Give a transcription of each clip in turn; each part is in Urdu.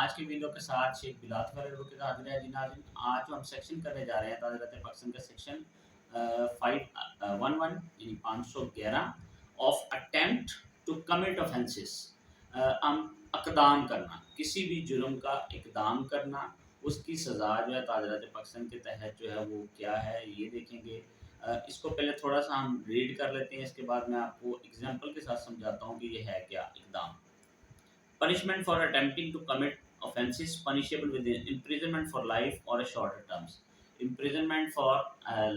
آج کی ویڈیو کے ساتھ شیخ بلال فرر کے حاضر ہے جی ناظرین۔ آج جو ہم سیکشن کرنے جا رہے ہیں تعزیرات پاکستان کا سیکشن 511 یعنی 511 of attempt to commit offences۔ ہم اقدام کرنا، کسی بھی جرم کا اقدام کرنا، اس کی سزا جو ہے تعزیرات پاکستان کے تحت جو ہے وہ کیا ہے یہ دیکھیں گے۔ اس کو پہلے تھوڑا سا ہم ریڈ کر لیتے ہیں، اس کے بعد میں آپ کو ایگزامپل کے ساتھ سمجھاتا ہوں کہ یہ ہے کیا اقدام۔ Punishment for attempting to commit offences punishable with imprisonment for life or a shorter terms۔ imprisonment for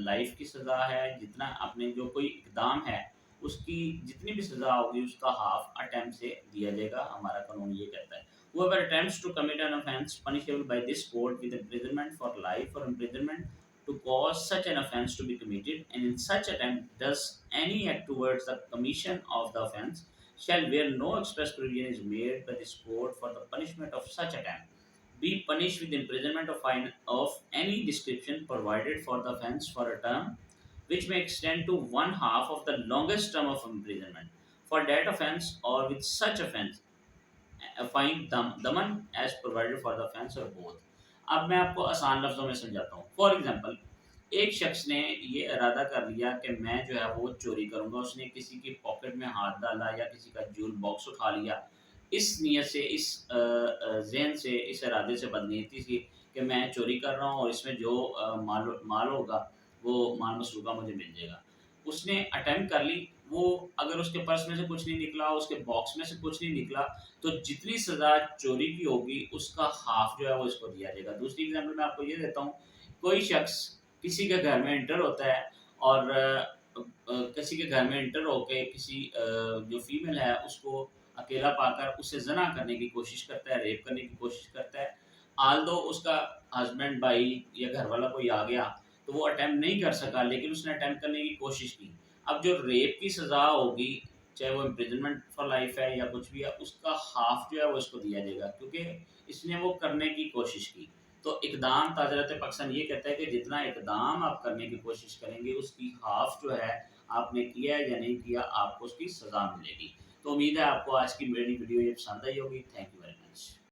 life کی سزا ہے، جتنا اپنے جو کوئی اقدام ہے اس کی جتنی بھی سزا ہوگی اس کا ہاف attempt سے دیا جائے گا، ہمارا قانون یہ کہتا ہے۔ Whoever attempts to commit an offence punishable by this code with imprisonment for life or imprisonment to cause such an offence to be committed and in such attempt does any act towards the commission of the offence shall where no express provision is made by this code for the punishment of such attempt be punished with imprisonment of fine of any description provided for the offence for a term which may extend to one half of the longest term of imprisonment for that offence or with such offence a fine daman as provided for the offence or both۔ اب میں آپ کو آسان لفظوں میں سمجھاتا ہوں۔ فار ایگزامپل، ایک شخص نے یہ ارادہ کر لیا کہ میں جو ہے وہ چوری کروں گا، اس نے کسی کی پاکٹ میں ہاتھ ڈالا یا کسی کا جول باکس اٹھا لیا، اس نیت سے، اس ذہن سے، اس ارادے سے، بدنیتی سے کہ میں چوری کر رہا ہوں اور اس میں جو مال ہوگا وہ مال مسروقہ مجھے مل جائے گا۔ اس نے اٹیمپٹ کر لی، وہ اگر اس کے پرس میں سے کچھ نہیں نکلا، اس کے باکس میں سے کچھ نہیں نکلا، تو جتنی سزا چوری کی ہوگی اس کا ہاف جو ہے وہ اس کو دیا جائے گا۔ دوسری ایگزامپل میں آپ کو یہ دیتا ہوں، کوئی شخص کسی کے گھر میں انٹر ہوتا ہے اور کسی کے گھر میں انٹر ہو کے کسی جو فیمیل ہے اس کو اکیلا پا کر اس سے زنا کرنے کی کوشش کرتا ہے، ریپ کرنے کی کوشش کرتا ہے۔ آلدو اس کا ہسبینڈ، بھائی یا گھر والا کوئی آ گیا تو وہ اٹیمپٹ نہیں کر سکا، لیکن اس نے اٹیمپٹ کرنے کی کوشش کی۔ اب جو ریپ کی سزا ہوگی، چاہے وہ امپریزنمنٹ فار لائف ہے یا کچھ بھی ہے، اس کا ہاف جو ہے وہ اس کو دیا جائے گا کیونکہ اس نے وہ کرنے کی کوشش کی۔ تو اقدام تعزیرات پاکستان یہ کہتا ہے کہ جتنا اقدام آپ کرنے کی کوشش کریں گے اس کی ہاف جو ہے آپ نے کیا یا نہیں کیا آپ کو اس کی سزا ملے گی۔ تو امید ہے آپ کو آج کی میری ویڈیو یہ پسند آئی ہوگی۔ Thank you very much.